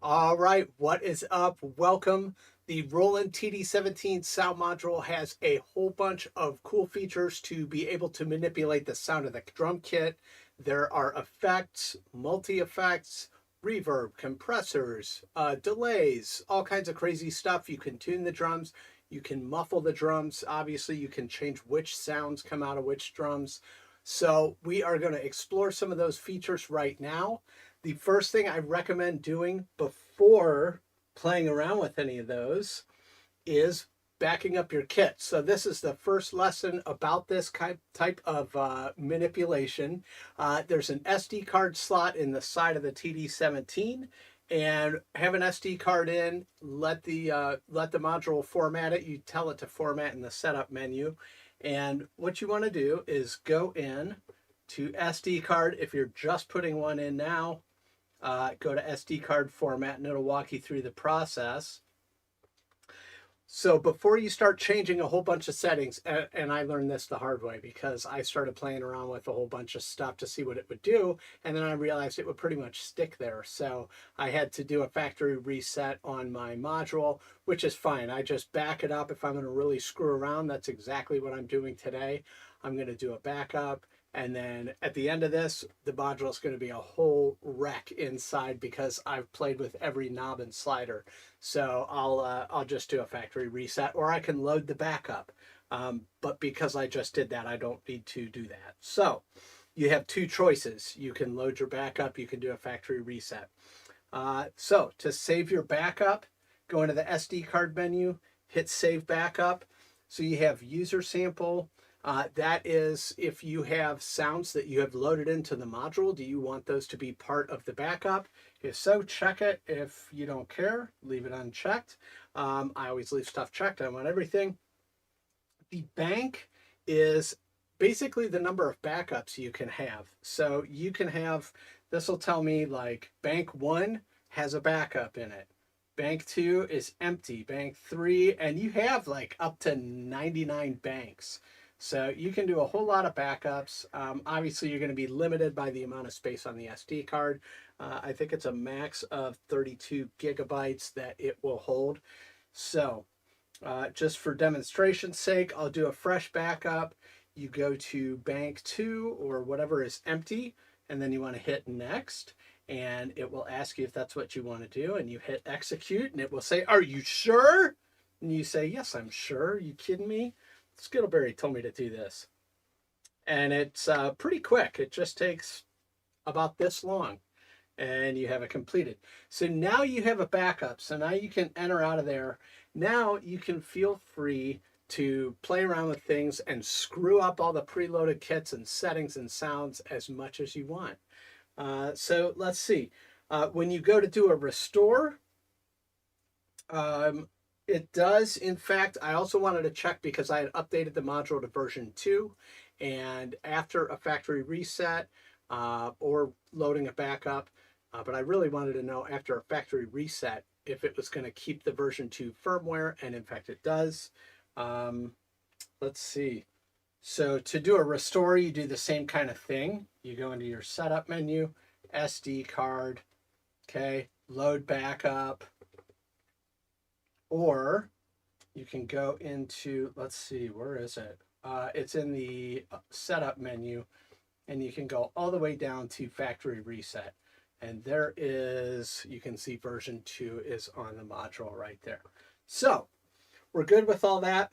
All right, what is up? Welcome. The Roland TD-17 sound module has a whole bunch of cool features to be able to manipulate the sound of the drum kit. There are effects, multi-effects, reverb, compressors, delays, all kinds of crazy stuff. You can tune the drums, you can muffle the drums. Obviously, you can change which sounds come out of which drums. So we are going to explore some of those features right now. The first thing I recommend doing before playing around with any of those is backing up your kit. So this is the first lesson about this type of manipulation. There's an SD card slot in the side of the TD-17, and have an SD card in, let the module format it. You tell it to format in the setup menu. And what you want to do is go in to SD card. If you're just putting one in now, go to SD card format and it'll walk you through the process. So before you start changing a whole bunch of settings, and I learned this the hard way because I started playing around with a whole bunch of stuff to see what it would do, and then I realized it would pretty much stick there. So I had to do a factory reset on my module, which is fine. I just back it up. If I'm going to really screw around, that's exactly what I'm doing today. I'm going to do a backup. And then at the end of this, the module is going to be a whole wreck inside because I've played with every knob and slider. So I'll just do a factory reset, or I can load the backup. But because I just did that, I don't need to do that. So you have two choices. You can load your backup. You can do a factory reset. So to save your backup, go into the SD card menu, hit Save Backup. So you have user sample. That is if you have sounds that you have loaded into the module. Do you want those to be part of the backup? If so, check it. If you don't care, leave it unchecked. I always leave stuff checked. I want everything. The bank is basically the number of backups you can have. So you can have, this will tell me like bank 1 has a backup in it. Bank 2 is empty. Bank 3, and you have like up to 99 banks. So you can do a whole lot of backups. Obviously, you're going to be limited by the amount of space on the SD card. I think it's a max of 32 gigabytes that it will hold. So just for demonstration's sake, I'll do a fresh backup. You go to bank 2 or whatever is empty, and then you want to hit next. And it will ask you if that's what you want to do. And you hit execute, and it will say, "Are you sure?" And you say, "Yes, I'm sure. Are you kidding me? Skittleberry told me to do this." And it's pretty quick. It just takes about this long and you have it completed. So now you have a backup. So now you can enter out of there. Now you can feel free to play around with things and screw up all the preloaded kits and settings and sounds as much as you want. So let's see. When you go to do a restore, it does, in fact, I also wanted to check because I had updated the module to version 2, and after a factory reset or loading a backup, but I really wanted to know after a factory reset if it was going to keep the version 2 firmware, and in fact it does. Let's see. So to do a restore, you do the same kind of thing. You go into your setup menu, SD card, okay, load backup. Or you can go into, let's see, where is it? It's in the setup menu, and you can go all the way down to factory reset. And there is, you can see version 2 is on the module right there. So we're good with all that.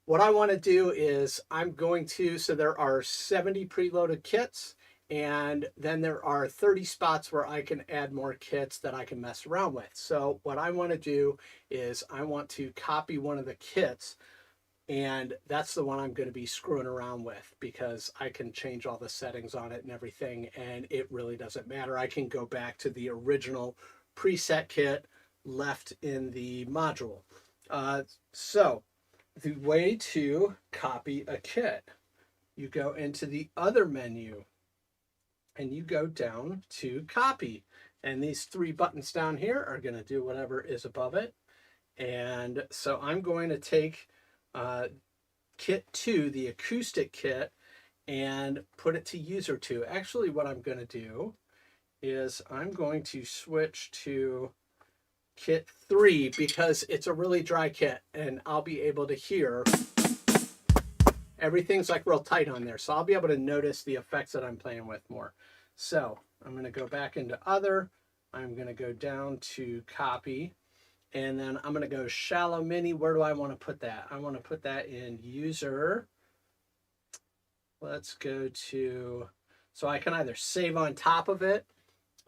What I want to do is I'm going to, so there are 70 preloaded kits, and then there are 30 spots where I can add more kits that I can mess around with. So what I want to do is I want to copy one of the kits, and that's the one I'm going to be screwing around with because I can change all the settings on it and everything, and it really doesn't matter. I can go back to the original preset kit left in the module. So the way to copy a kit, you go into the other menu and you go down to copy, and these 3 buttons down here are going to do whatever is above it. And so I'm going to take kit 2, the acoustic kit, and put it to user 2. Actually, what I'm going to do is I'm going to switch to kit 3 because it's a really dry kit and I'll be able to hear everything's like real tight on there. So I'll be able to notice the effects that I'm playing with more. So I'm going to go back into other. I'm going to go down to copy. And then I'm going to go shallow mini. Where do I want to put that? I want to put that in user. Let's go to, so I can either save on top of it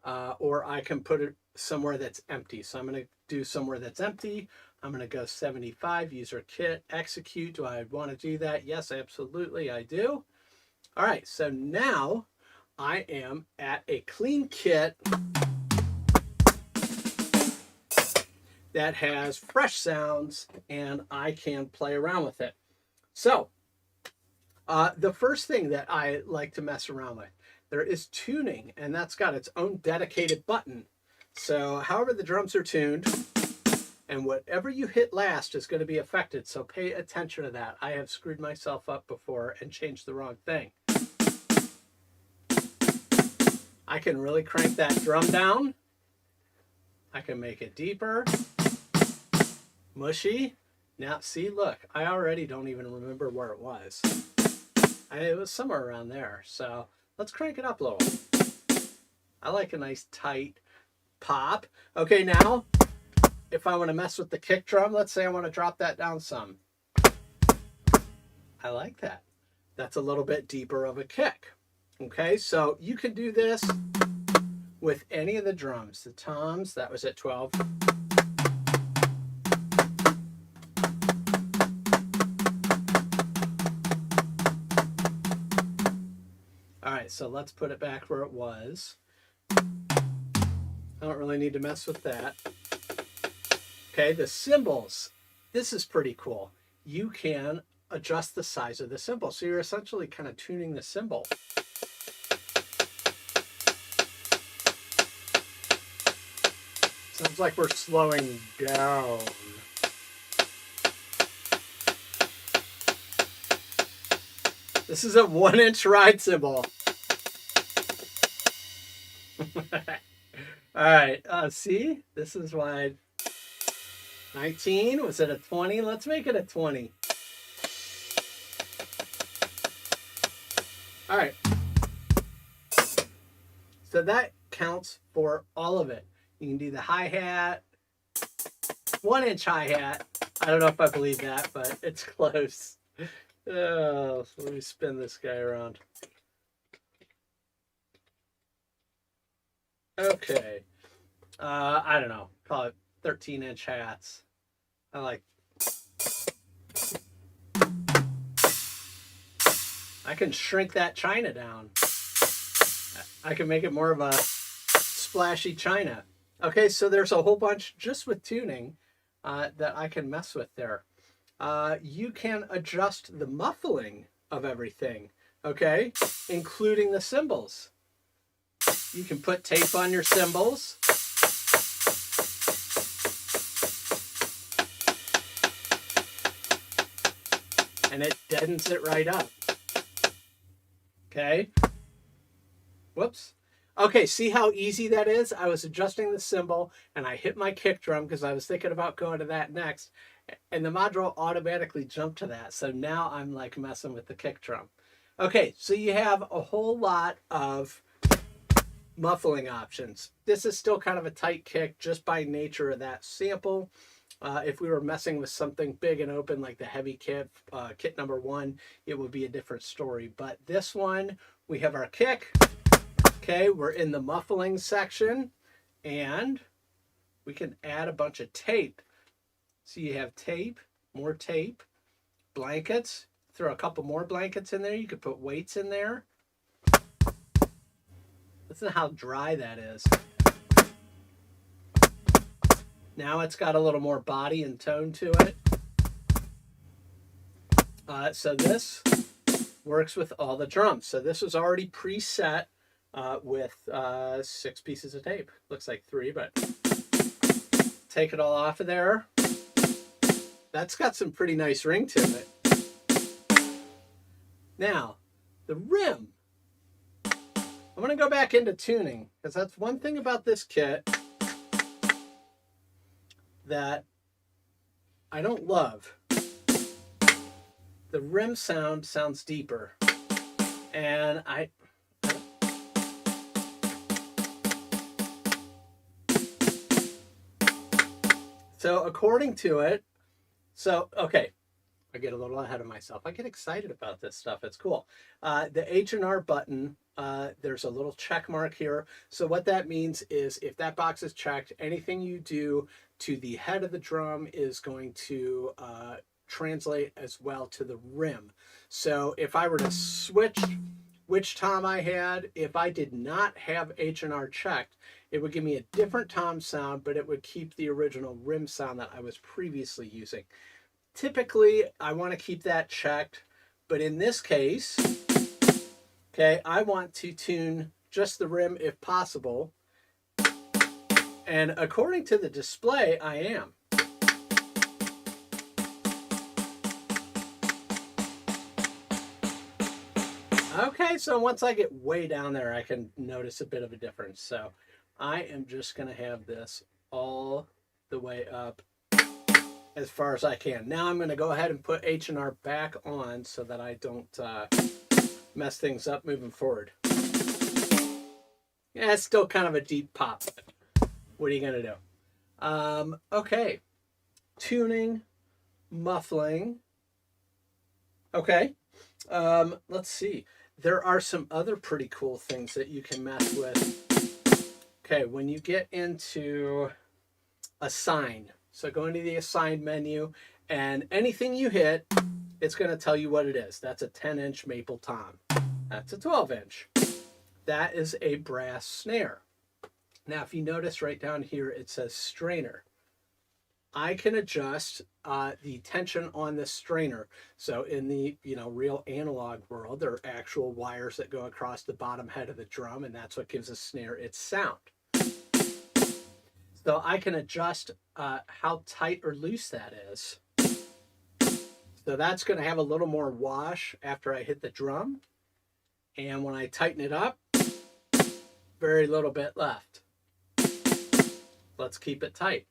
or I can put it somewhere that's empty. So I'm going to do somewhere that's empty. I'm going to go 75, user kit, execute. Do I want to do that? Yes, absolutely, I do. All right, so now I am at a clean kit that has fresh sounds and I can play around with it. So the first thing that I like to mess around with, there is tuning, and that's got its own dedicated button. So however the drums are tuned, and whatever you hit last is going to be affected. So pay attention to that. I have screwed myself up before and changed the wrong thing. I can really crank that drum down. I can make it deeper. Mushy. Now, see, look, I already don't even remember where it was. It was somewhere around there. So let's crank it up a little. I like a nice tight pop. Okay, now, if I want to mess with the kick drum, let's say I want to drop that down some. I like that. That's a little bit deeper of a kick. Okay, so you can do this with any of the drums. The toms, that was at 12. All right, so let's put it back where it was. I don't really need to mess with that. Okay, the cymbals. This is pretty cool. You can adjust the size of the cymbal. So you're essentially kind of tuning the cymbal. Sounds like we're slowing down. This is a 1-inch ride cymbal. All right, see? This is why 19, was it a 20? Let's make it a 20. All right. So that counts for all of it. You can do the hi-hat, 1-inch hi-hat. I don't know if I believe that, but it's close. Oh, let me spin this guy around. Okay. I don't know. Call it 13-inch hats. I like. I can shrink that china down. I can make it more of a splashy china. Okay, so there's a whole bunch just with tuning that I can mess with there. You can adjust the muffling of everything, okay, including the cymbals. You can put tape on your cymbals. And it deadens it right up. Okay. Whoops. Okay, see how easy that is? I was adjusting the cymbal and I hit my kick drum because I was thinking about going to that next. And the module automatically jumped to that. So now I'm like messing with the kick drum. Okay, so you have a whole lot of muffling options. This is still kind of a tight kick just by nature of that sample. If we were messing with something big and open like the heavy kit, kit number 1, it would be a different story. But this one, we have our kick. Okay, we're in the muffling section and we can add a bunch of tape. So you have tape, more tape, blankets, throw a couple more blankets in there. You could put weights in there. Listen to how dry that is. Now it's got a little more body and tone to it. So this works with all the drums. So this was already preset with 6 pieces of tape. Looks like 3, but take it all off of there. That's got some pretty nice ring to it. Now, the rim. I'm going to go back into tuning because that's one thing about this kit that I don't love. The rim sound sounds deeper. And so according to it, okay, I get a little ahead of myself. I get excited about this stuff. It's cool. The H&R button, there's a little check mark here. So what that means is if that box is checked, anything you do to the head of the drum is going to translate as well to the rim. So if I were to switch which tom I had, if I did not have H&R checked, it would give me a different tom sound, but it would keep the original rim sound that I was previously using. Typically, I want to keep that checked, but in this case, okay, I want to tune just the rim if possible. And according to the display, I am. Okay, so once I get way down there, I can notice a bit of a difference. So I am just going to have this all the way up as far as I can. Now I'm going to go ahead and put H&R back on so that I don't mess things up moving forward. Yeah, it's still kind of a deep pop. What are you going to do? Okay. Tuning, muffling. Okay. Let's see. There are some other pretty cool things that you can mess with. Okay, when you get into assign, so go into the assign menu, and anything you hit, it's going to tell you what it is. That's a 10-inch maple tom. That's a 12-inch. That is a brass snare. Now, if you notice right down here, it says strainer. I can adjust the tension on the strainer. So in the real analog world, there are actual wires that go across the bottom head of the drum, and that's what gives a snare its sound. So I can adjust how tight or loose that is. So that's going to have a little more wash after I hit the drum. And when I tighten it up, very little bit left. Let's keep it tight.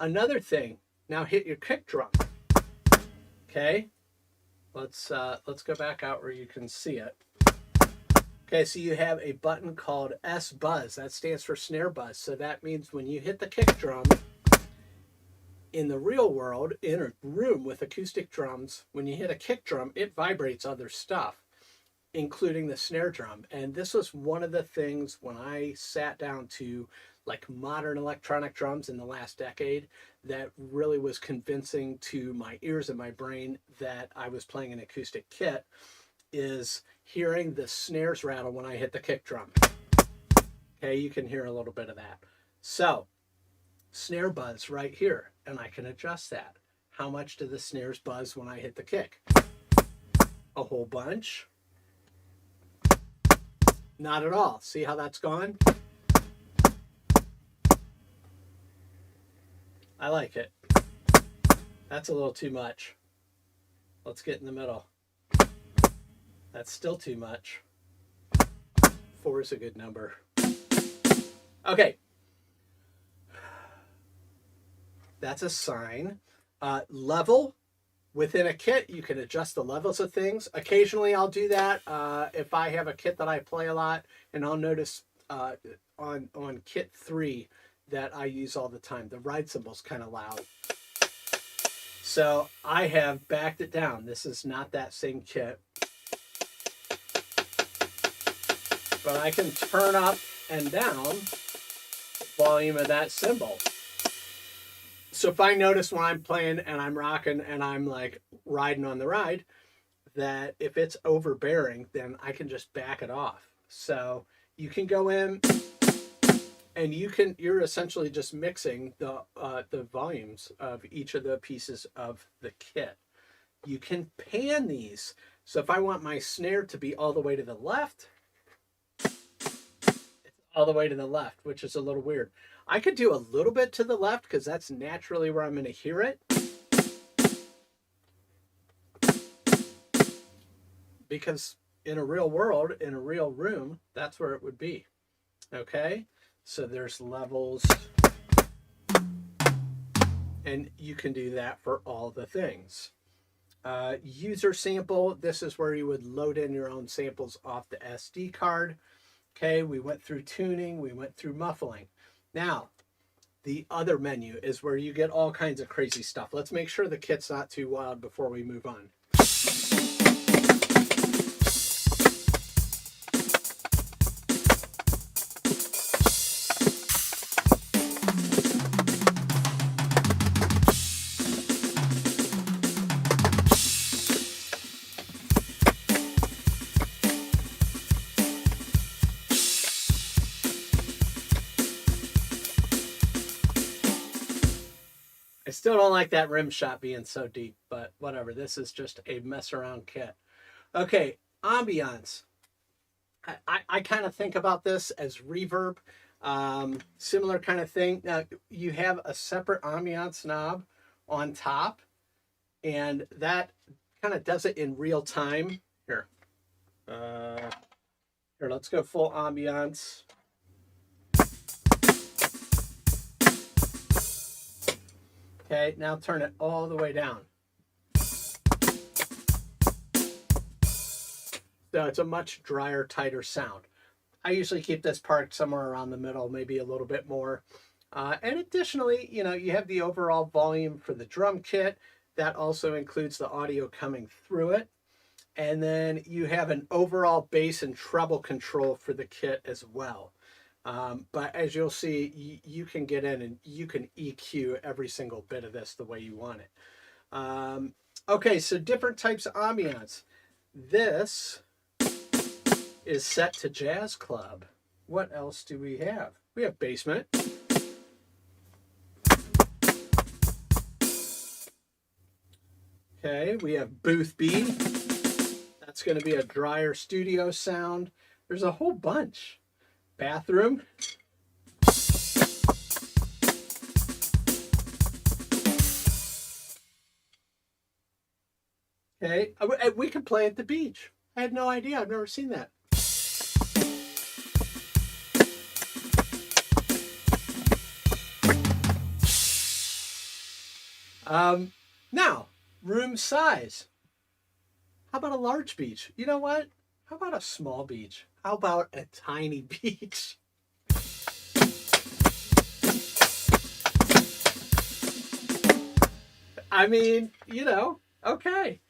Another thing, now hit your kick drum. Okay, let's go back out where you can see it. Okay, so you have a button called S buzz. That stands for snare buzz. So that means when you hit the kick drum, in the real world, in a room with acoustic drums, when you hit a kick drum, it vibrates other stuff, including the snare drum. And this was one of the things when I sat down to like modern electronic drums in the last decade that really was convincing to my ears and my brain that I was playing an acoustic kit, is hearing the snares rattle when I hit the kick drum. Okay, you can hear a little bit of that. So snare buzz right here, and I can adjust that. How much do the snares buzz when I hit the kick? A whole bunch? Not at all. See how that's gone? I like it. That's a little too much. Let's get in the middle. That's still too much. 4 is a good number. Okay. That's a sign. Level. Within a kit, you can adjust the levels of things. Occasionally, I'll do that if I have a kit that I play a lot, and I'll notice on kit 3 that I use all the time, the ride cymbal's kind of loud. So I have backed it down. This is not that same kit. But I can turn up and down the volume of that cymbal. So if I notice when I'm playing and I'm rocking and I'm like riding on the ride, that if it's overbearing, then I can just back it off. So you can go in and you're essentially just mixing the volumes of each of the pieces of the kit. You can pan these. So if I want my snare to be all the way to the left, it's all the way to the left, which is a little weird. I could do a little bit to the left because that's naturally where I'm going to hear it. Because in a real world, in a real room, that's where it would be. Okay? So there's levels. And you can do that for all the things. User sample, this is where you would load in your own samples off the SD card. Okay, we went through tuning, we went through muffling. Now, the other menu is where you get all kinds of crazy stuff. Let's make sure the kit's not too wild before we move on. I still don't like that rim shot being so deep, but whatever. This is just a mess around kit. Okay, ambiance. I kind of think about this as reverb. Similar kind of thing. Now, you have a separate ambiance knob on top, and that kind of does it in real time. Here, let's go full ambiance. Okay, now turn it all the way down. So it's a much drier, tighter sound. I usually keep this parked somewhere around the middle, maybe a little bit more. And additionally, you know, you have the overall volume for the drum kit. That also includes the audio coming through it. And then you have an overall bass and treble control for the kit as well. But as you'll see, you can get in and you can EQ every single bit of this the way you want it. Okay, so different types of ambiance. This is set to jazz club. What else do we have? We have basement. Okay, we have booth B. That's going to be a drier studio sound. There's a whole bunch. Bathroom. Okay, we can play at the beach. I had no idea. I've never seen that. Now, room size. How about a large beach? You know what? How about a small beach? How about a tiny beach? I mean, you know, okay.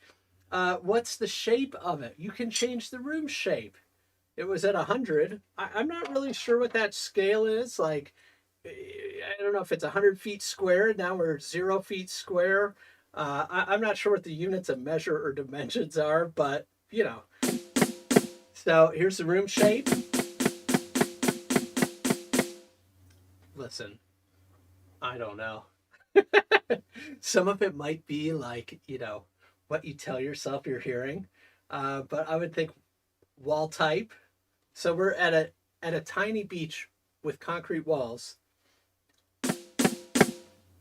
What's the shape of it? You can change the room shape. It was at 100. I'm not really sure what that scale is. Like, I don't know if it's 100 feet square. Now we're 0 feet square. I'm not sure what the units of measure or dimensions are, but, you know. So here's the room shape. Listen, I don't know. Some of it might be like, you know, what you tell yourself you're hearing. But I would think wall type. So we're at a tiny beach with concrete walls.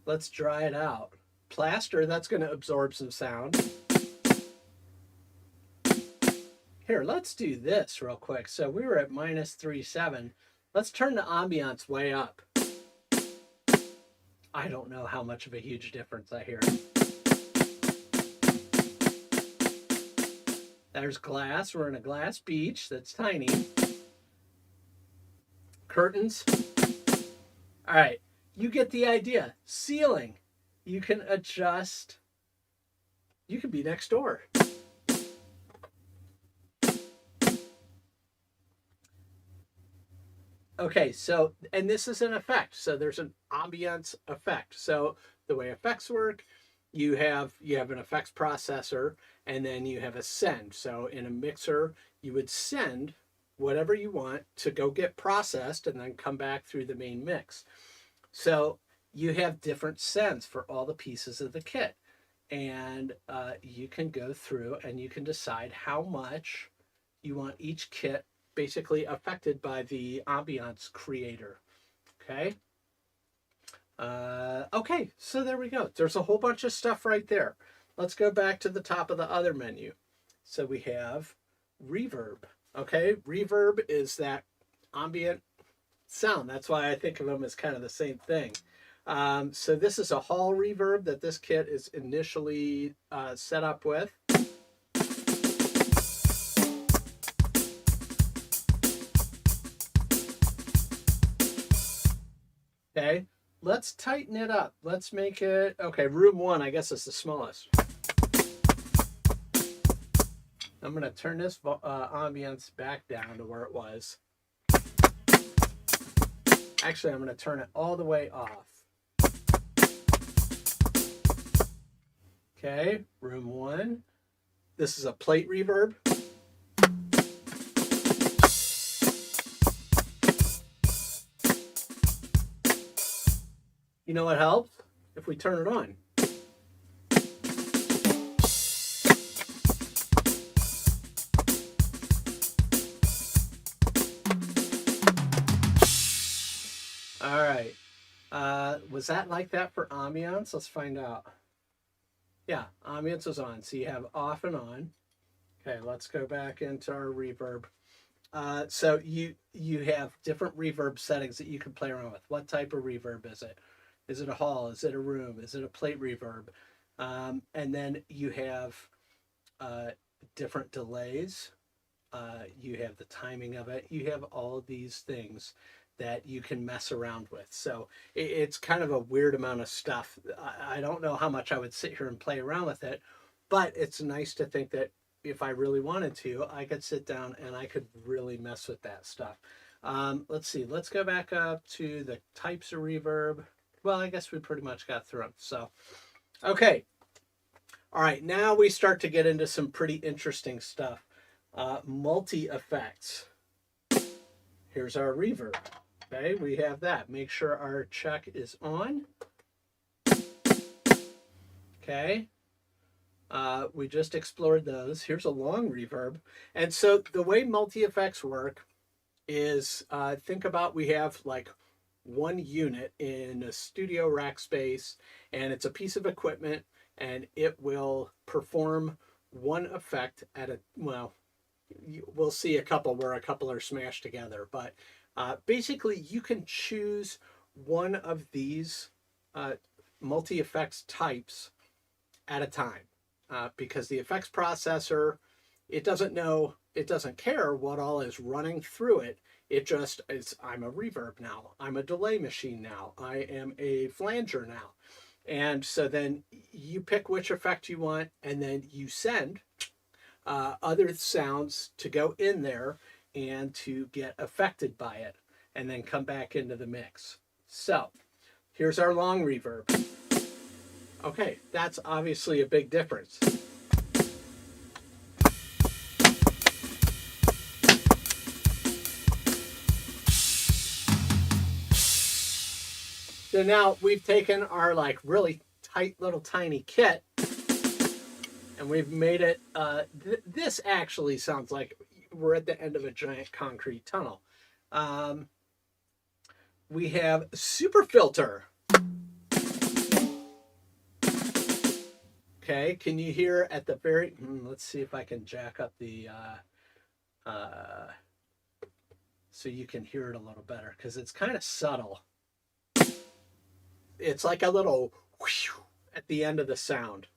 Let's dry it out. Plaster, that's going to absorb some sound. Here, let's do this real quick. So we were at -3.7. Let's turn the ambiance way up. I don't know how much of a huge difference I hear. There's glass. We're in a glass beach that's tiny. Curtains. All right, you get the idea. Ceiling. You can adjust. You can be next door. Okay, so, and this is an effect. So there's an ambience effect. So the way effects work, you have an effects processor, and then you have a send. So in a mixer, you would send whatever you want to go get processed and then come back through the main mix. So you have different sends for all the pieces of the kit. And you can go through and you can decide how much you want each kit basically affected by the ambiance creator. Okay. Okay, so there we go. There's a whole bunch of stuff right there. Let's go back to the top of the other menu. So we have reverb. Okay, reverb is that ambient sound. That's why I think of them as kind of the same thing. So this is a hall reverb that this kit is initially set up with. Okay, let's tighten it up. Let's make it, okay, room 1, I guess, is the smallest. I'm going to turn this ambience back down to where it was. Actually, I'm going to turn it all the way off. Okay, room 1. This is a plate reverb. You know what helps? If we turn it on. All right. Was that like that for ambience? Let's find out. Yeah, ambience is on. So you have off and on. Okay, let's go back into our reverb. So you have different reverb settings that you can play around with. What type of reverb is it? Is it a hall? Is it a room? Is it a plate reverb? And then you have different delays. You have the timing of it. You have all of these things that you can mess around with. So it's kind of a weird amount of stuff. I don't know how much I would sit here and play around with it, but it's nice to think that if I really wanted to, I could sit down and I could really mess with that stuff. Let's see, let's go back up to the types of reverb. Well, I guess we pretty much got through them. So, okay. All right, now we start to get into some pretty interesting stuff. Multi-effects. Here's our reverb. Okay, we have that. Make sure our check is on. Okay. We just explored those. Here's a long reverb. And so the way multi-effects work is, think about, we have like one unit in a studio rack space, and it's a piece of equipment, and it will perform one effect at a, well, we'll see a couple where a couple are smashed together, but basically you can choose one of these multi-effects types at a time, because the effects processor, it doesn't care what all is running through it. It just is, I'm a reverb now, I'm a delay machine now, I am a flanger now. And so then you pick which effect you want, and then you send other sounds to go in there and to get affected by it, and then come back into the mix. So here's our long reverb. Okay, that's obviously a big difference. So now we've taken our like really tight little tiny kit, and we've made it, this actually sounds like we're at the end of a giant concrete tunnel. We have super filter. Okay, can you hear at the very, let's see if I can jack up the, so you can hear it a little better, because it's kind of subtle. It's like a little whoosh at the end of the sound.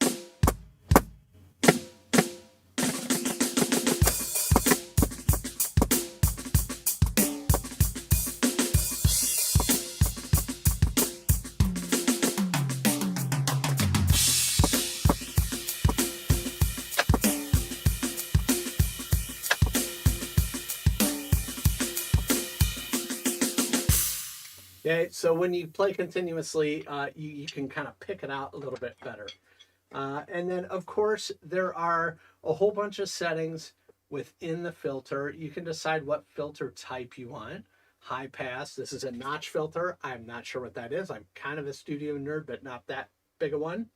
Okay, so when you play continuously, you can kind of pick it out a little bit better. And then, of course, there are a whole bunch of settings within the filter. You can decide what filter type you want. High pass, this is a notch filter. I'm not sure what that is. I'm kind of a studio nerd, but not that big a one.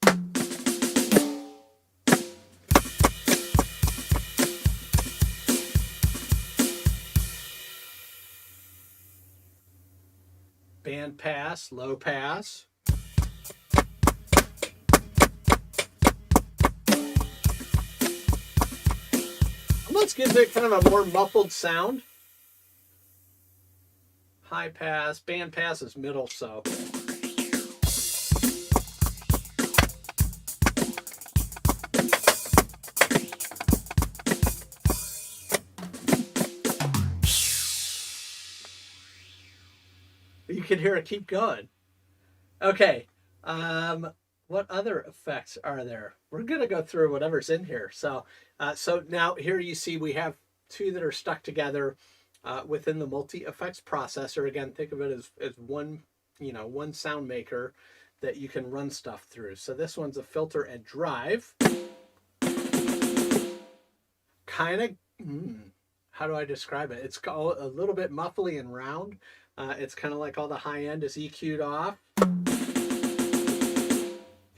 Band pass, low pass. Let's give it kind of a more muffled sound. High pass, band pass is middle, so. hear it keep going. Okay. What other effects are there? We're going to go through whatever's in here. So now here you see we have two that are stuck together within the multi-effects processor. Again, think of it as one, one sound maker that you can run stuff through. So this one's a filter and drive. Kind of, how do I describe it? It's a little bit muffly and round. It's kind of like all the high end is EQ'd off.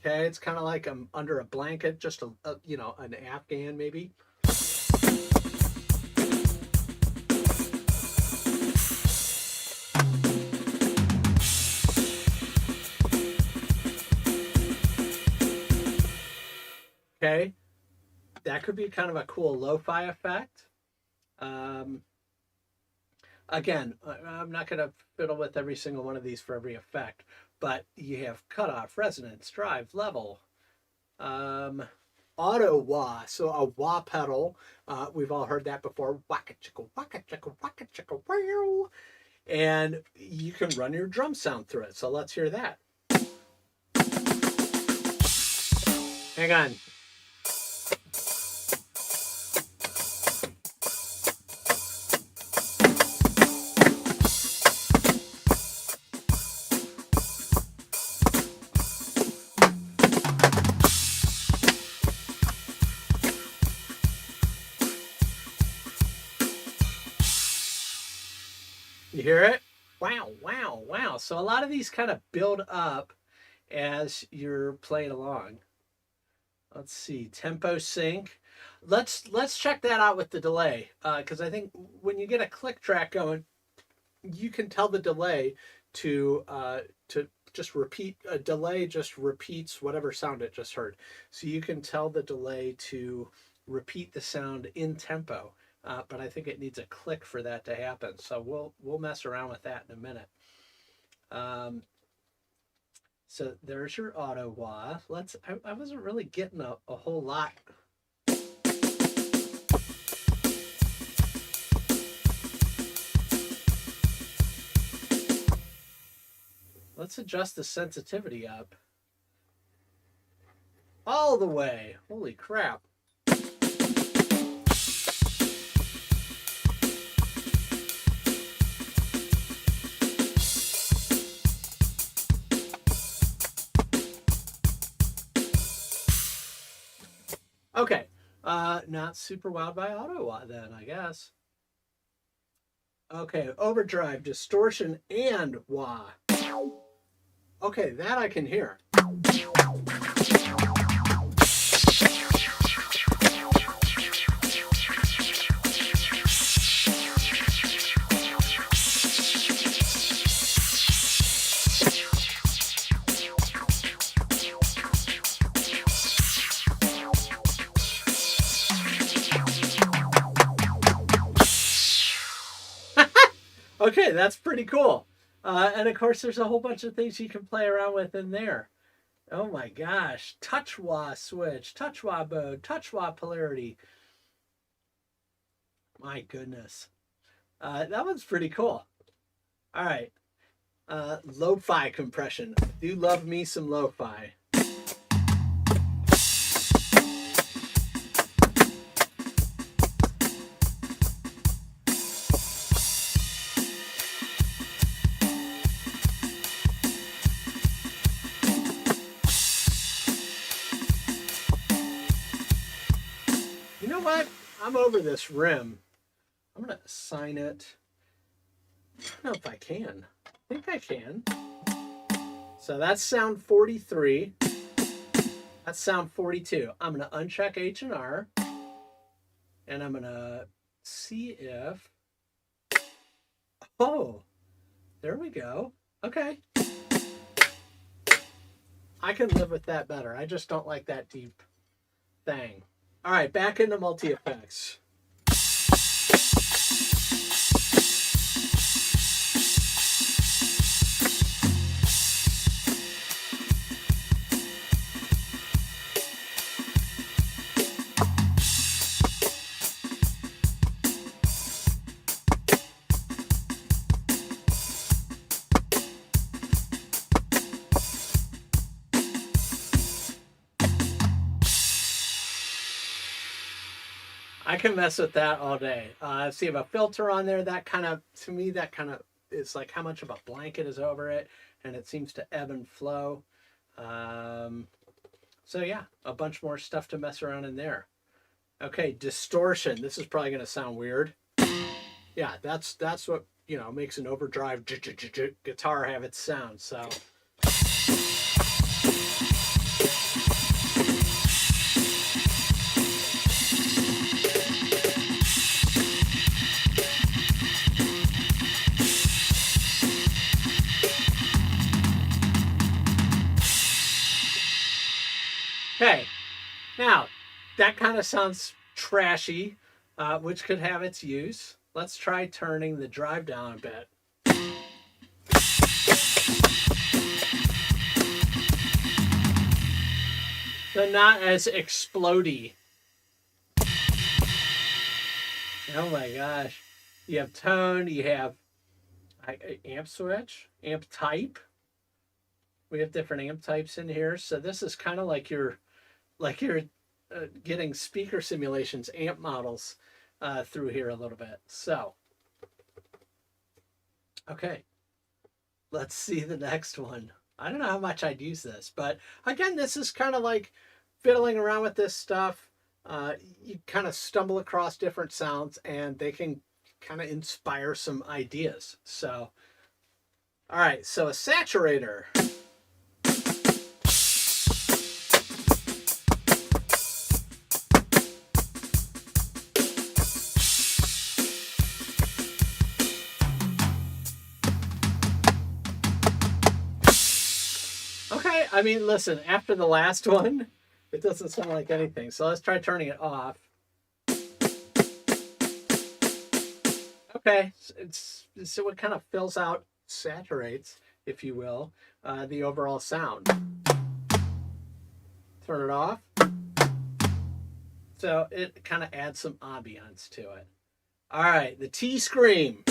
Okay, it's kind of like I'm under a blanket, just an Afghan maybe. Okay, that could be kind of a cool lo-fi effect. Again, I'm not going to fiddle with every single one of these for every effect, but you have cutoff, resonance, drive, level, auto wah. So a wah pedal, we've all heard that before. Waka chicka, waka chicka, waka chicka, wow. And you can run your drum sound through it. So let's hear that. Hang on. You hear it? Wow, wow, wow. So a lot of these kind of build up as you're playing along. Let's see, tempo sync. Let's check that out with the delay, because I think when you get a click track going, you can tell the delay to just repeat. A delay just repeats whatever sound it just heard. So you can tell the delay to repeat the sound in tempo. But I think it needs a click for that to happen. So we'll mess around with that in a minute. So there's your auto wah. I wasn't really getting a whole lot. Let's adjust the sensitivity up. All the way. Holy crap. Okay, not super wowed by auto wah then, I guess. Okay, overdrive, distortion, and wah. Okay, that I can hear. Okay, that's pretty cool. And of course, there's a whole bunch of things you can play around with in there. Oh my gosh. Touch wah switch, touch wah mode, touch wah polarity. My goodness. That one's pretty cool. All right. Lo-fi compression. I do love me some lo-fi. You know what? I'm over this rim. I'm going to assign it. I don't know if I can. I think I can. So that's sound 43. That's sound 42. I'm going to uncheck H&R. And I'm going to see if... Oh, there we go. Okay. I can live with that better. I just don't like that deep thing. All right, back into multi-effects. I can mess with that all day. See, I have a filter on there. That kind of, to me, that kind of is like how much of a blanket is over it, and it seems to ebb and flow. So yeah, a bunch more stuff to mess around in there. Okay, distortion. This is probably going to sound weird. Yeah, that's what, you know, makes an overdrive guitar have its sound. So okay, now that kind of sounds trashy, which could have its use. Let's try turning the drive down a bit. So not as explodey. Oh my gosh. You have tone, you have amp switch, amp type. We have different amp types in here. So this is kind of like you're getting speaker simulations, amp models through here a little bit. So, okay, let's see the next one. I don't know how much I'd use this, but again, this is kind of like fiddling around with this stuff. You kind of stumble across different sounds and they can kind of inspire some ideas. So, all right, so a saturator. Okay, I mean, listen, after the last one, it doesn't sound like anything. So let's try turning it off. Okay, so it kind of fills out, saturates, if you will, the overall sound. Turn it off. So it kind of adds some ambiance to it. All right, the T-Scream.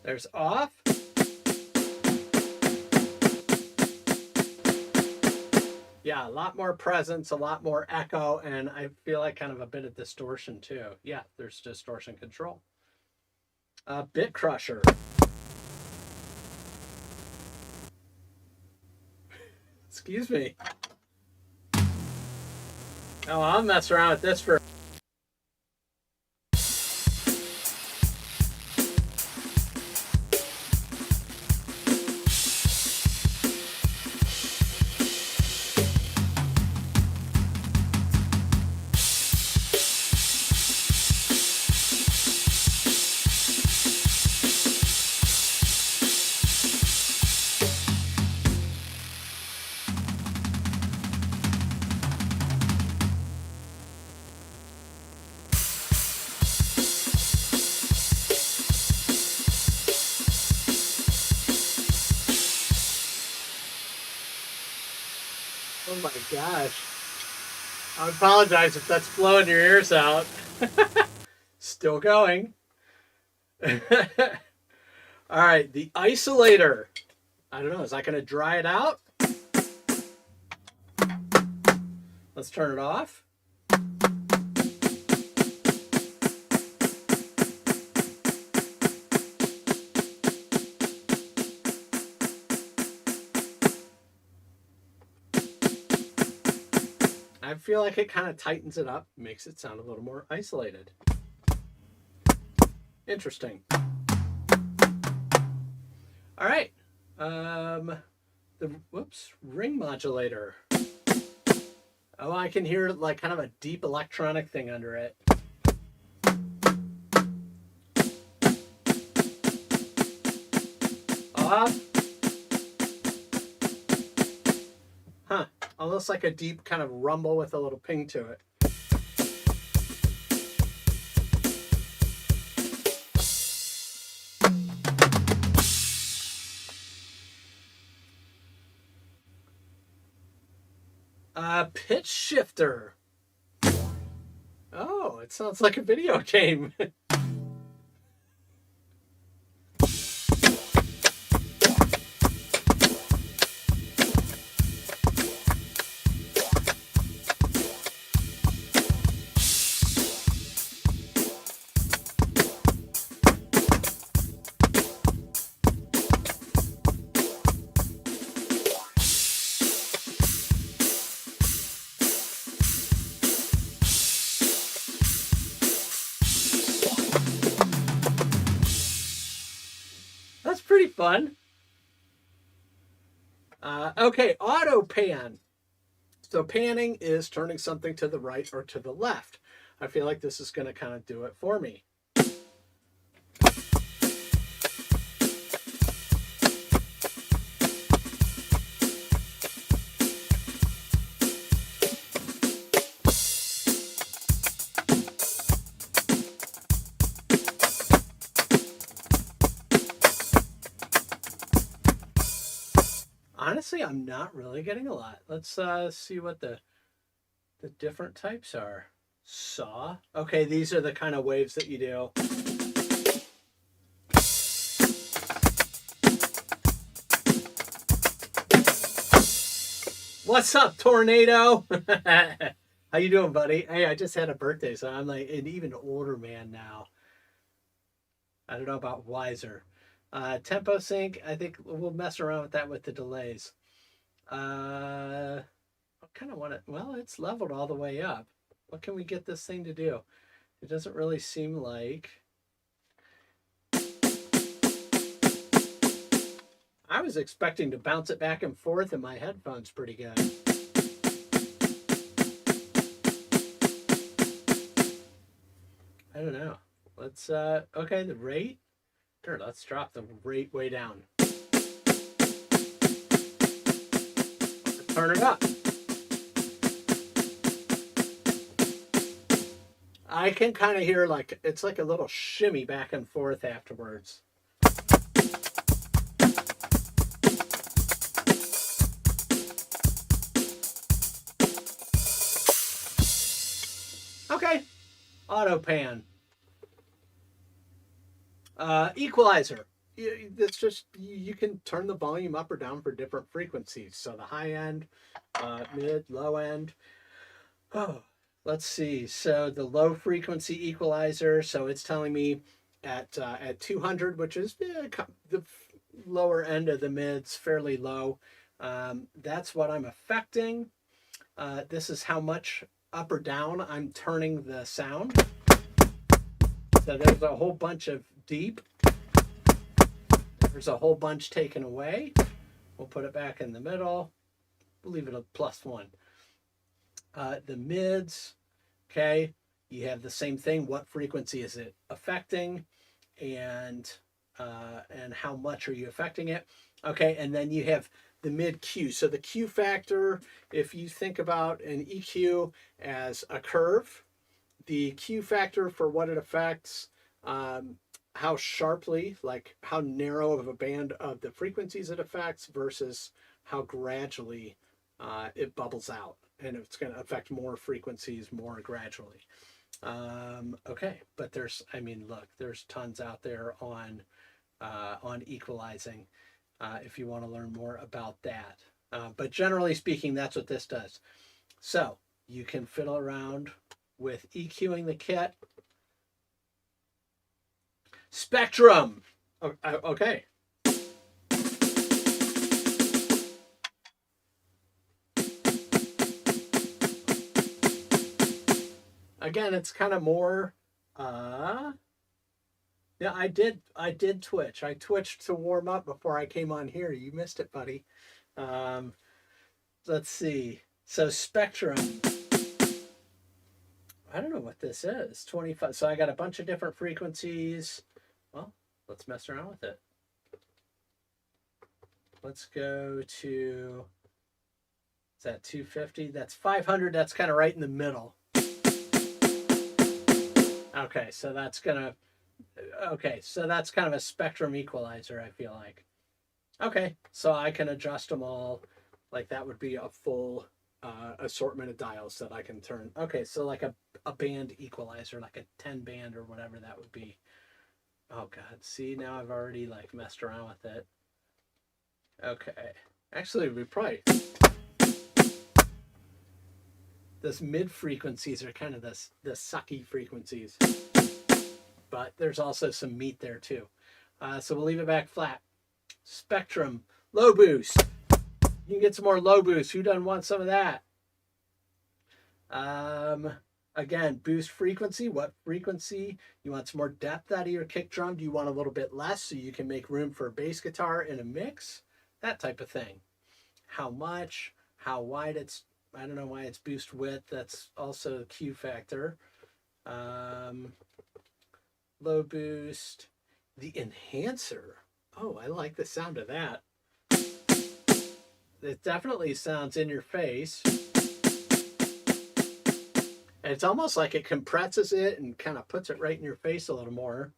There's off. Yeah, a lot more presence, a lot more echo, and I feel like kind of a bit of distortion too. Yeah, there's distortion control. Bit crusher. Excuse me. Oh, I'll mess around with this for oh my gosh. I apologize if that's blowing your ears out. Still going. All right, the isolator. I don't know, is that going to dry it out? Let's turn it off. I feel like it kind of tightens it up, makes it sound a little more isolated. Interesting. All right. The ring modulator. Oh, I can hear like kind of a deep electronic thing under it. Off. Huh. Almost like a deep kind of rumble with a little ping to it. pitch shifter. Oh, it sounds like a video game. That's pretty fun. Okay, auto pan. So panning is turning something to the right or to the left. I feel like this is going to kind of do it for me. Honestly, I'm not really getting a lot. Let's see what the different types are. Saw. Okay, these are the kind of waves that you do. What's up, Tornado? How you doing, buddy? Hey, I just had a birthday, so I'm like an even older man now. I don't know about wiser. Tempo sync, I think we'll mess around with that with the delays. I kind of want it. Well, it's leveled all the way up. What can we get this thing to do? It doesn't really seem like. I was expecting to bounce it back and forth in my headphones pretty good. I don't know. Let's, okay, the rate. Sure, let's drop the rate way down. Turn it up. I can kind of hear like, it's like a little shimmy back and forth afterwards. Okay, auto pan. Equalizer. That's just, you can turn the volume up or down for different frequencies. So the high end, mid, low end. Oh, let's see. So the low frequency equalizer. So it's telling me at 200, which is the lower end of the mids, fairly low. That's what I'm affecting. This is how much up or down I'm turning the sound. So there's a whole bunch of deep. There's a whole bunch taken away. We'll put it back in the middle. We'll leave it a +1. The mids, okay, you have the same thing. What frequency is it affecting? And how much are you affecting it? Okay, and then you have the mid Q. So the Q factor, if you think about an EQ as a curve, the Q factor for what it affects, how sharply, like how narrow of a band of the frequencies it affects versus how gradually it bubbles out. And it's going to affect more frequencies more gradually. Okay, but there's, I mean, look, there's tons out there on equalizing if you want to learn more about that. But generally speaking, that's what this does. So you can fiddle around with EQing the kit. Spectrum. Okay. Again, it's kind of more, yeah, I did twitch. I twitched to warm up before I came on here. You missed it, buddy. Let's see. So spectrum. I don't know what this is. 25. So I got a bunch of different frequencies. Well, let's mess around with it. Let's go to, is that 250? That's 500. That's kind of right in the middle. Okay, so that's gonna, okay, so that's kind of a spectrum equalizer, I feel like. Okay, so I can adjust them all. Like that would be a full assortment of dials that I can turn. Okay, so like a band equalizer, like a 10 band or whatever that would be. Oh God, see, now I've already like messed around with it. Okay, actually we probably, this mid frequencies are kind of the sucky frequencies, but there's also some meat there too. So we'll leave it back flat. Spectrum, low boost. You can get some more low boost. Who doesn't want some of that? Again, boost frequency. What frequency? You want some more depth out of your kick drum? Do you want a little bit less so you can make room for a bass guitar in a mix? That type of thing. How much? How wide it's, I don't know why it's boost width. That's also a Q factor. Low boost. The enhancer. Oh, I like the sound of that. It definitely sounds in your face. And it's almost like it compresses it and kind of puts it right in your face a little more.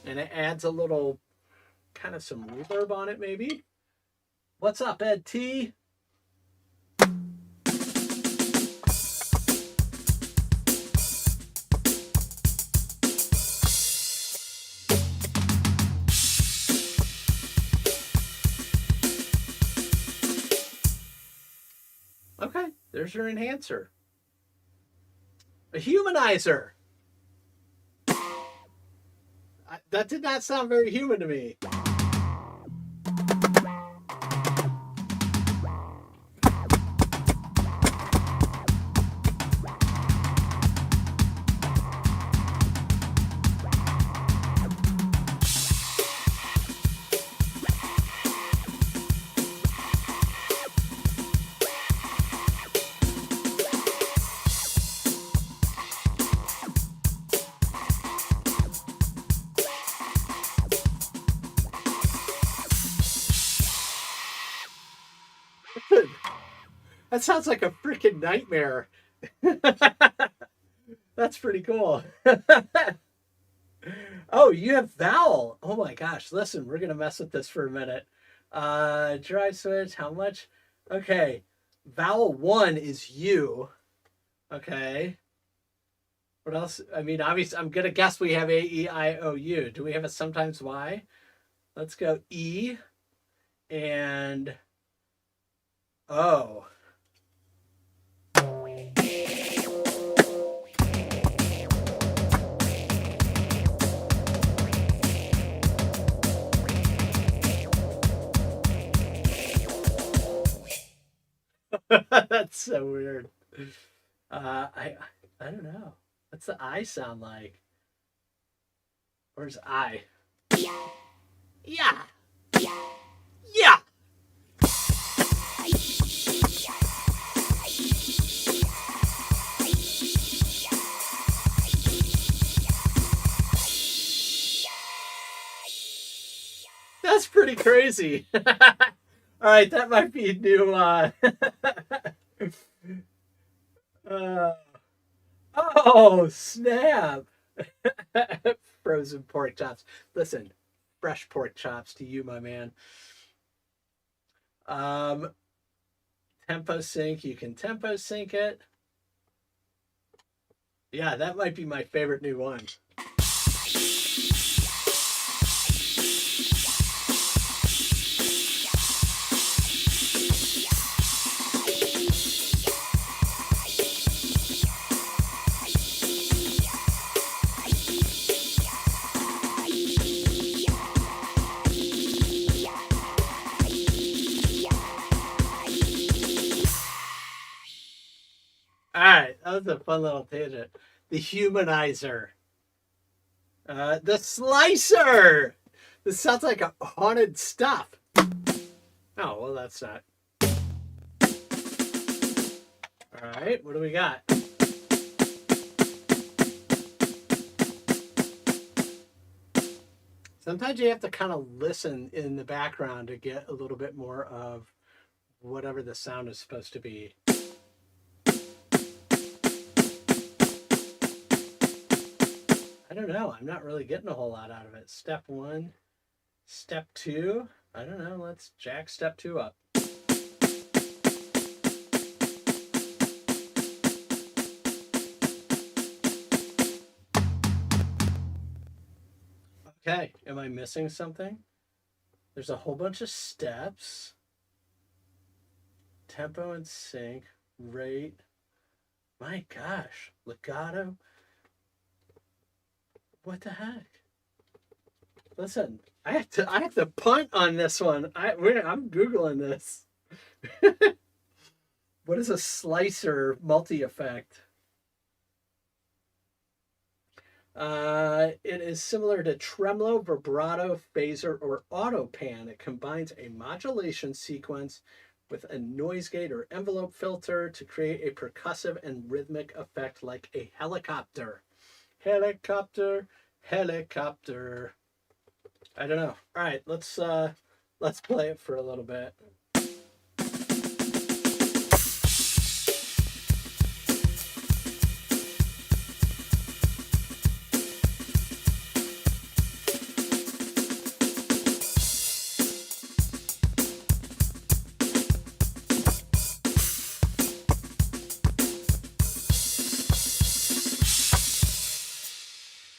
And it adds a little, kind of some reverb on it maybe. What's up, Ed T? Okay, there's your enhancer. A humanizer. That did not sound very human to me. That sounds like a freaking nightmare. That's pretty cool. Oh, you have vowel. Oh my gosh. Listen, we're going to mess with this for a minute. Dry switch. How much? Okay. Vowel 1 is U. Okay. What else? I mean, obviously, I'm going to guess we have A, E, I, O, U. Do we have a sometimes Y? Let's go E and O. That's so weird. I don't know. What's the I sound like? Where's I? Yeah. Yeah. That's pretty crazy. All right, that might be new. Oh, snap. Frozen pork chops. Listen, fresh pork chops to you, my man. Tempo sync. You can tempo sync it. Yeah, that might be my favorite new one. All right, that was a fun little tangent. The humanizer. The slicer. This sounds like a haunted stuff. Oh, well, that's not. All right, what do we got? Sometimes you have to kind of listen in the background to get a little bit more of whatever the sound is supposed to be. I don't know. I'm not really getting a whole lot out of it. Step 1, step 2. I don't know. Let's jack step 2 up. Okay, am I missing something? There's a whole bunch of steps. Tempo and sync, rate. My gosh, legato. What the heck? Listen, I have to punt on this one. I'm Googling this. What is a slicer multi-effect? It is similar to tremolo, vibrato, phaser, or autopan. It combines a modulation sequence with a noise gate or envelope filter to create a percussive and rhythmic effect like a helicopter. Helicopter, helicopter. I don't know. All right, let's play it for a little bit.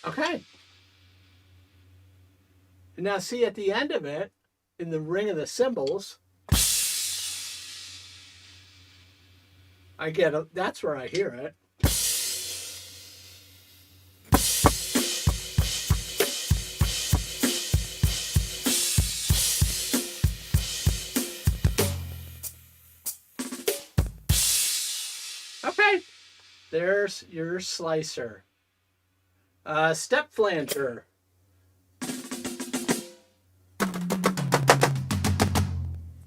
Okay. Now see at the end of it, in the ring of the cymbals, I get it. That's where I hear it. Okay, there's your slicer. Step flanger.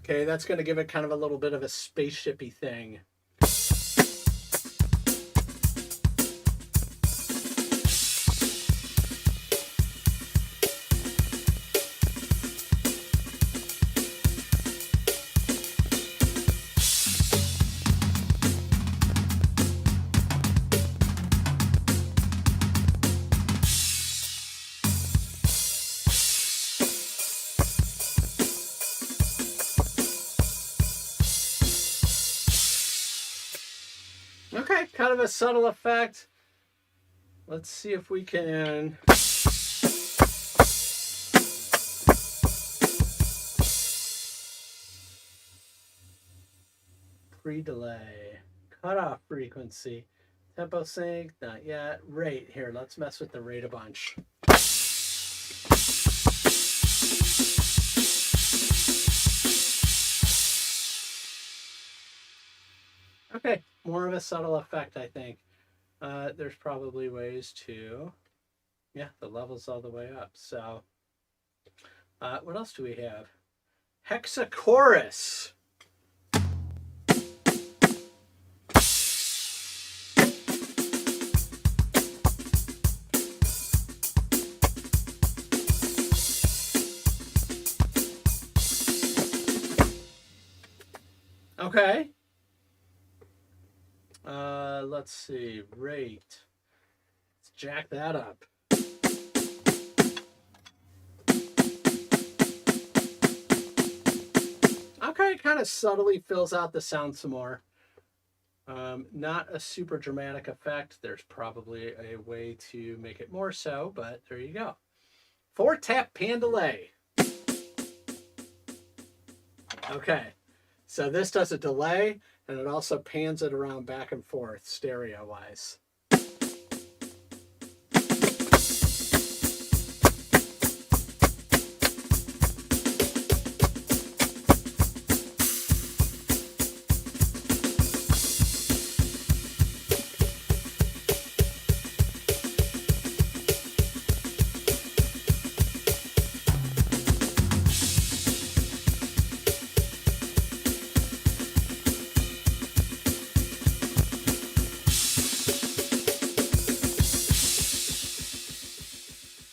Okay, that's going to give it kind of a little bit of a spaceshipy thing. Okay, kind of a subtle effect. Let's see if we can. Pre-delay, cutoff frequency, tempo sync, not yet. Rate, here, let's mess with the rate a bunch. Okay, more of a subtle effect, I think. There's probably ways to, yeah, the level's all the way up. So, what else do we have? Hexachorus. Okay. Let's see, rate. Let's jack that up. Okay, kind of subtly fills out the sound some more. Not a super dramatic effect. There's probably a way to make it more so, but there you go. 4-tap pan delay. Okay, so this does a delay, and it also pans it around back and forth stereo-wise.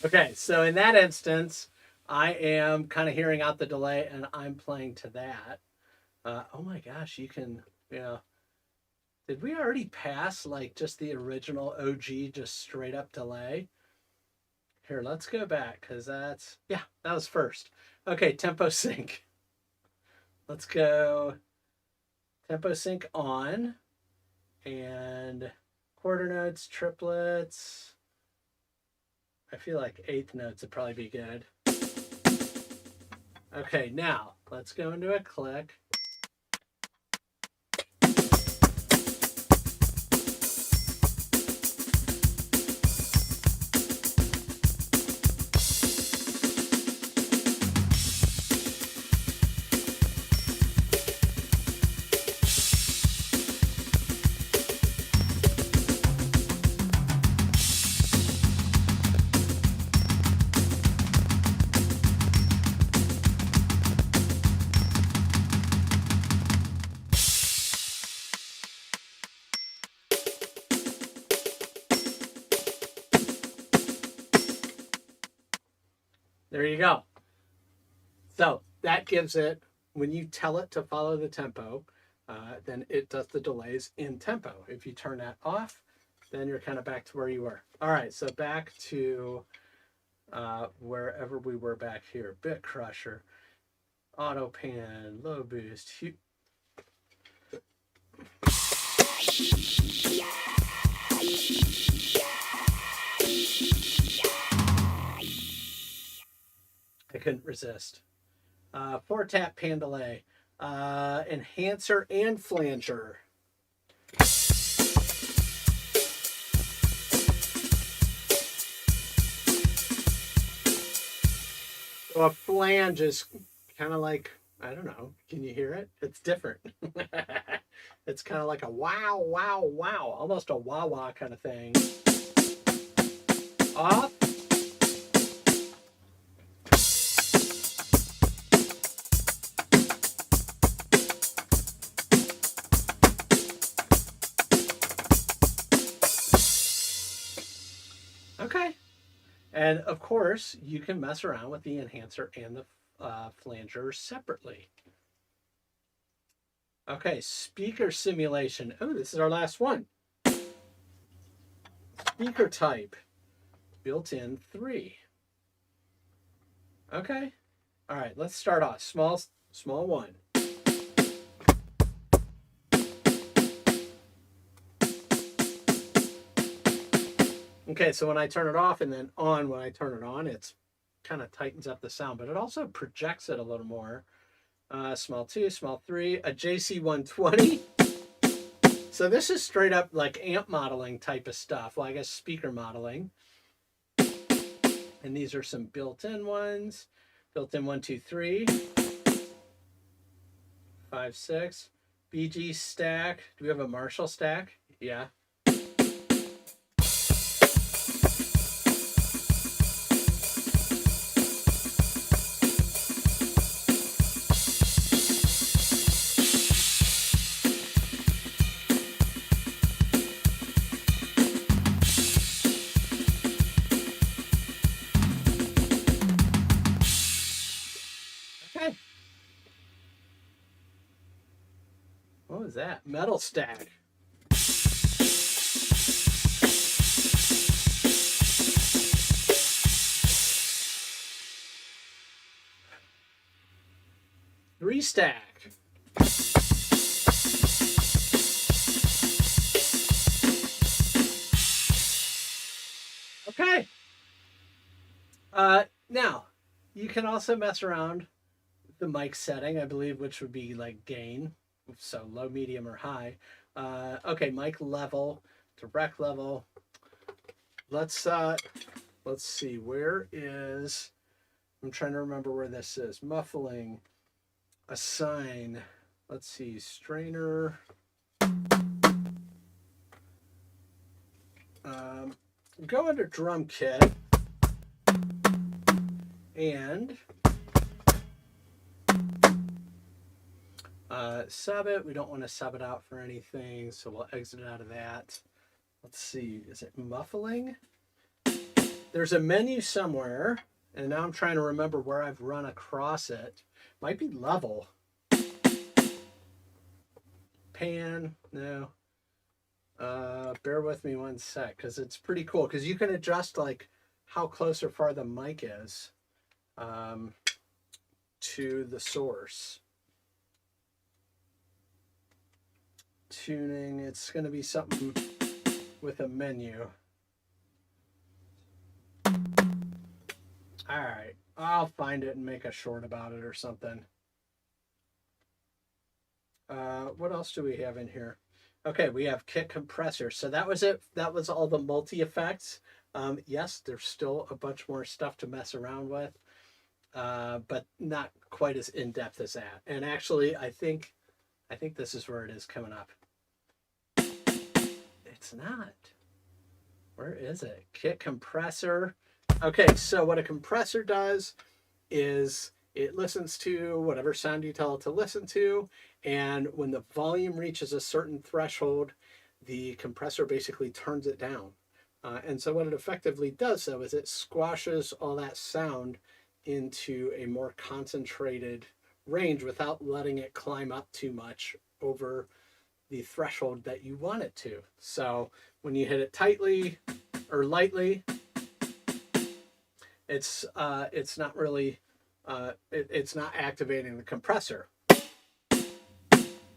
Okay, so in that instance, I am kind of hearing out the delay and I'm playing to that. Oh my gosh, you can, did we already pass like just the original OG, just straight up delay? Here, let's go back because that was first. Okay, tempo sync. Let's go tempo sync on and quarter notes, triplets. I feel like eighth notes would probably be good. Okay, now let's go into a click. There you go. So that gives it, when you tell it to follow the tempo, then it does the delays in tempo. If you turn that off, then you're kind of back to where you were. All right, so back to wherever we were back here. Bit crusher, auto pan, low boost. I couldn't resist. 4-tap pan delay, enhancer and flanger. So a flange is kind of like, I don't know, can you hear it? It's different. It's kind of like a wow, wow, wow, almost a wah-wah kind of thing. Off. Okay. And of course, you can mess around with the enhancer and the flanger separately. Okay, speaker simulation. Oh, this is our last one. Speaker type, built-in 3. Okay. All right, let's start off. Small one. Okay, so when I turn it off and then on when I turn it on, it's kind of tightens up the sound, but it also projects it a little more. Small 2, small 3, a JC120. So this is straight up like amp modeling type of stuff. Well, I guess speaker modeling. And these are some built-in ones. Built-in 1, 2, 3. 5, 6. BG stack. Do we have a Marshall stack? Yeah. Okay. What was that? Metal stack. Three stack. Okay. Now, you can also mess around with the mic setting, I believe, which would be like gain. So low, medium, or high. Okay, mic level, direct level. Let's see, where is, I'm trying to remember where this is. Muffling, assign, let's see, strainer. Go under drum kit and sub it. We don't want to sub it out for anything, so we'll exit out of that. Let's see, is it muffling? There's a menu somewhere, and now I'm trying to remember where I've run across it. Might be level. Pan, no. Bear with me one sec, because it's pretty cool, because you can adjust like how close or far the mic is to the source. Tuning, it's going to be something with a menu. All right, I'll find it and make a short about it or something. What else do we have in here? Okay, we have kit compressor. So that was it. That was all the multi effects. Yes, there's still a bunch more stuff to mess around with, but not quite as in depth as that. And actually, I think this is where it is coming up. It's not. Where is it? Kit compressor. Okay, so what a compressor does is it listens to whatever sound you tell it to listen to, and when the volume reaches a certain threshold, the compressor basically turns it down. And so what it effectively does, though, is it squashes all that sound into a more concentrated range without letting it climb up too much over the threshold that you want it to. So when you hit it tightly or lightly, it's not really it's not activating the compressor.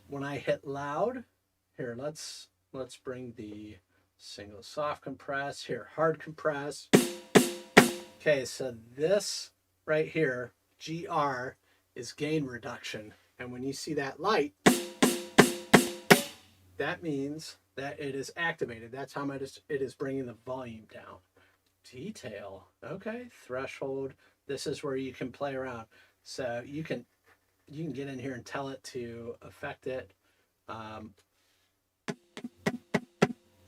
When I hit loud, here let's bring the single soft compress, here hard compress. Okay, so this right here, GR, is gain reduction, and when you see that light, that means that it is activated. That's how much it is bringing the volume down. Detail, okay, threshold. This is where you can play around. So you can get in here and tell it to affect it.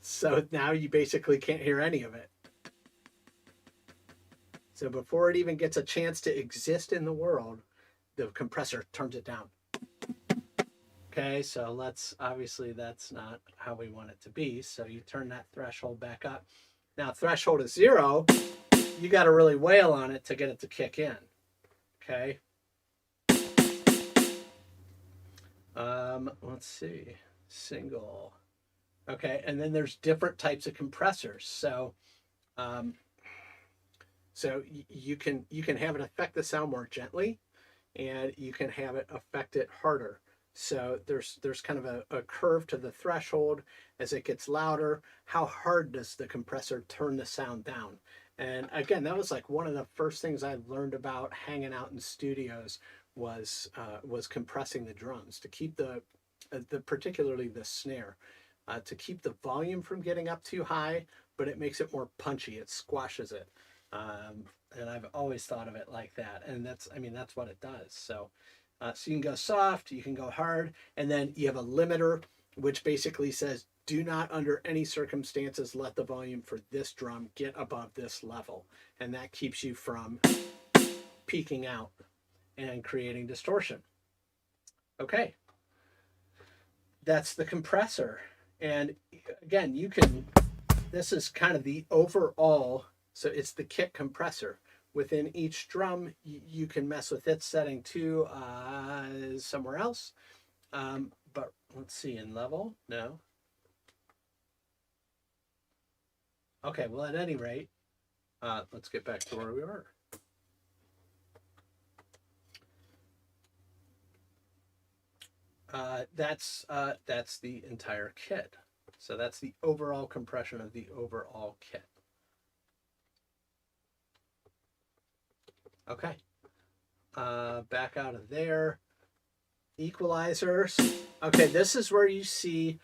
So now you basically can't hear any of it. So before it even gets a chance to exist in the world, the compressor turns it down. Okay, so obviously that's not how we want it to be. So you turn that threshold back up. Now threshold is 0. You got to really wail on it to get it to kick in. Okay. Let's see. Single. Okay, and then there's different types of compressors. So, you can have it affect the sound more gently, and you can have it affect it harder. So there's kind of a curve to the threshold. As it gets louder, how hard does the compressor turn the sound down? And again, that was like one of the first things I learned about hanging out in studios was compressing the drums to keep the particularly the snare, to keep the volume from getting up too high, but it makes it more punchy. It squashes it. And I've always thought of it like that. And that's what it does. So you can go soft, you can go hard, and then you have a limiter, which basically says, do not under any circumstances let the volume for this drum get above this level. And that keeps you from peaking out and creating distortion. Okay. That's the compressor. And again, this is kind of the overall, so it's the kit compressor. Within each drum, you can mess with its setting too, somewhere else. But let's see, in level, no. Okay, well, at any rate, let's get back to where we were. That's the entire kit. So that's the overall compression of the overall kit. Okay. Back out of there. Equalizers. Okay, this is where you see,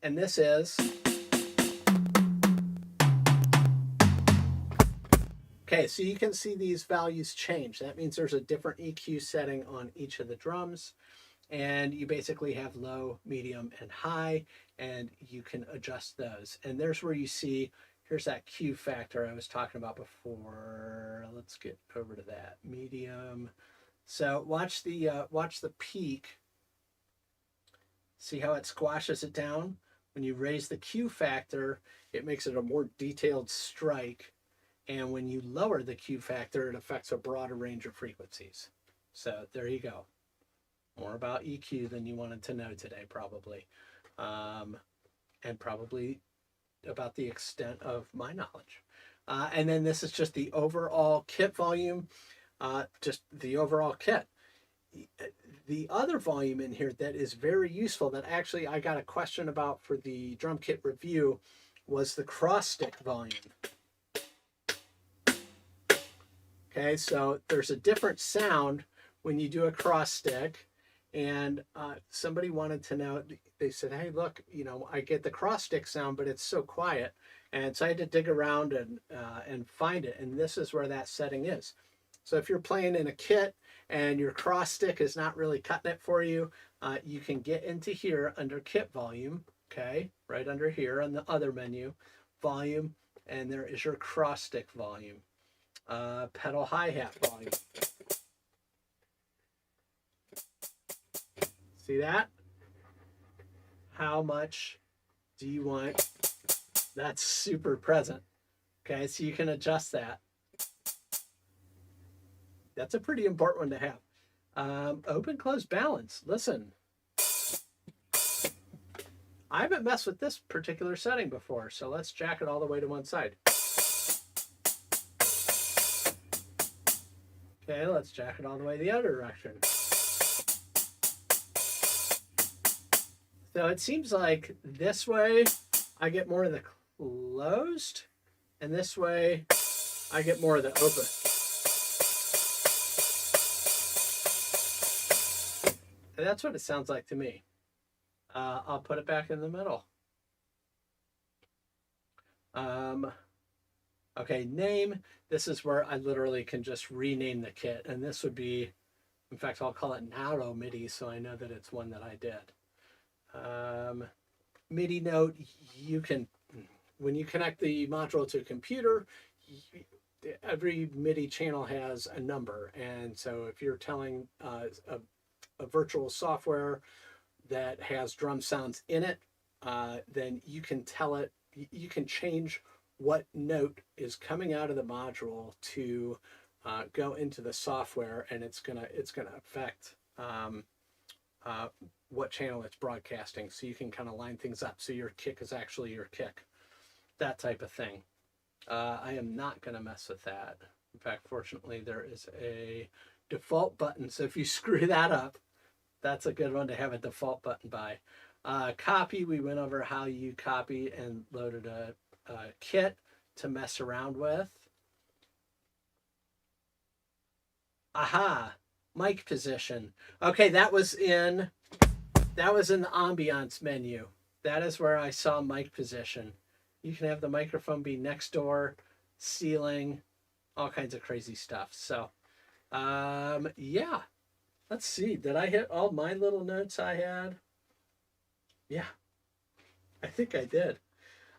and this is. Okay, so you can see these values change. That means there's a different EQ setting on each of the drums. And you basically have low, medium, and high, and you can adjust those. And there's where you see, here's that Q factor I was talking about before. Let's get over to that. Medium. So watch the peak. See how it squashes it down? When you raise the Q factor, it makes it a more detailed strike. And when you lower the Q factor, it affects a broader range of frequencies. So there you go. More about EQ than you wanted to know today, probably. And probably about the extent of my knowledge. And then this is just the overall kit volume, just the overall kit. The other volume in here that is very useful, that actually I got a question about for the drum kit review, was the cross stick volume. Okay, so there's a different sound when you do a cross stick. And somebody wanted to know, they said, hey, look, you know, I get the cross stick sound, but it's so quiet. And so I had to dig around and find it. And this is where that setting is. So if you're playing in a kit and your cross stick is not really cutting it for you, you can get into here under kit volume, okay, right under here on the other menu, volume, and there is your cross stick volume, pedal hi-hat volume. See that? How much do you want? That's super present. Okay, so you can adjust that. That's a pretty important one to have. Open, close, balance. Listen, I haven't messed with this particular setting before, so let's jack it all the way to one side. Okay, let's jack it all the way the other direction. So it seems like this way I get more of the closed, and this way I get more of the open. And that's what it sounds like to me. I'll put it back in the middle. Okay, name. This is where I literally can just rename the kit. And this would be, in fact, I'll call it Narrow MIDI so I know that it's one that I did. MIDI note, you can, when you connect the module to a computer, every MIDI channel has a number. And so if you're telling a virtual software that has drum sounds in it, then you can tell it, you can change what note is coming out of the module to go into the software, and it's gonna affect what channel it's broadcasting. So you can kind of line things up so your kick is actually your kick, that type of thing. I am not gonna mess with that. In fact, fortunately, there is a default button. So if you screw that up, that's a good one to have a default button by. Copy, we went over how you copy and loaded a kit to mess around with. Aha, mic position. Okay, that was in the ambience menu. That is where I saw mic position. You can have the microphone be next door, ceiling, all kinds of crazy stuff. So, yeah. Let's see. Did I hit all my little notes I had? Yeah, I think I did.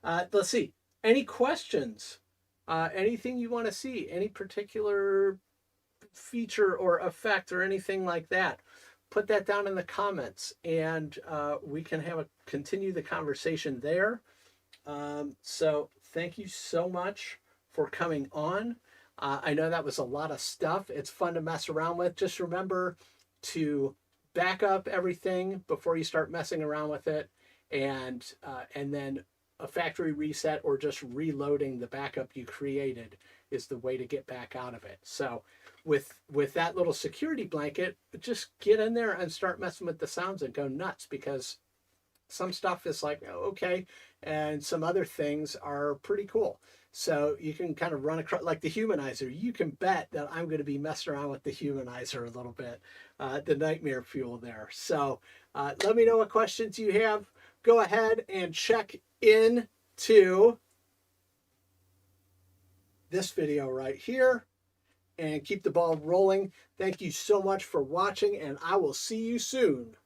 Let's see. Any questions? Anything you want to see? Any particular feature or effect or anything like that? Put that down in the comments, and we can continue the conversation there. So thank you so much for coming on. I know that was a lot of stuff. It's fun to mess around with. Just remember to back up everything before you start messing around with it, and then a factory reset or just reloading the backup you created is the way to get back out of it. So with that little security blanket, just get in there and start messing with the sounds and go nuts, because some stuff is like, okay, and some other things are pretty cool. So you can kind of run across, like the humanizer. You can bet that I'm going to be messing around with the humanizer a little bit, the nightmare fuel there. So let me know what questions you have. Go ahead and check into this video right here and keep the ball rolling. Thank you so much for watching, and I will see you soon.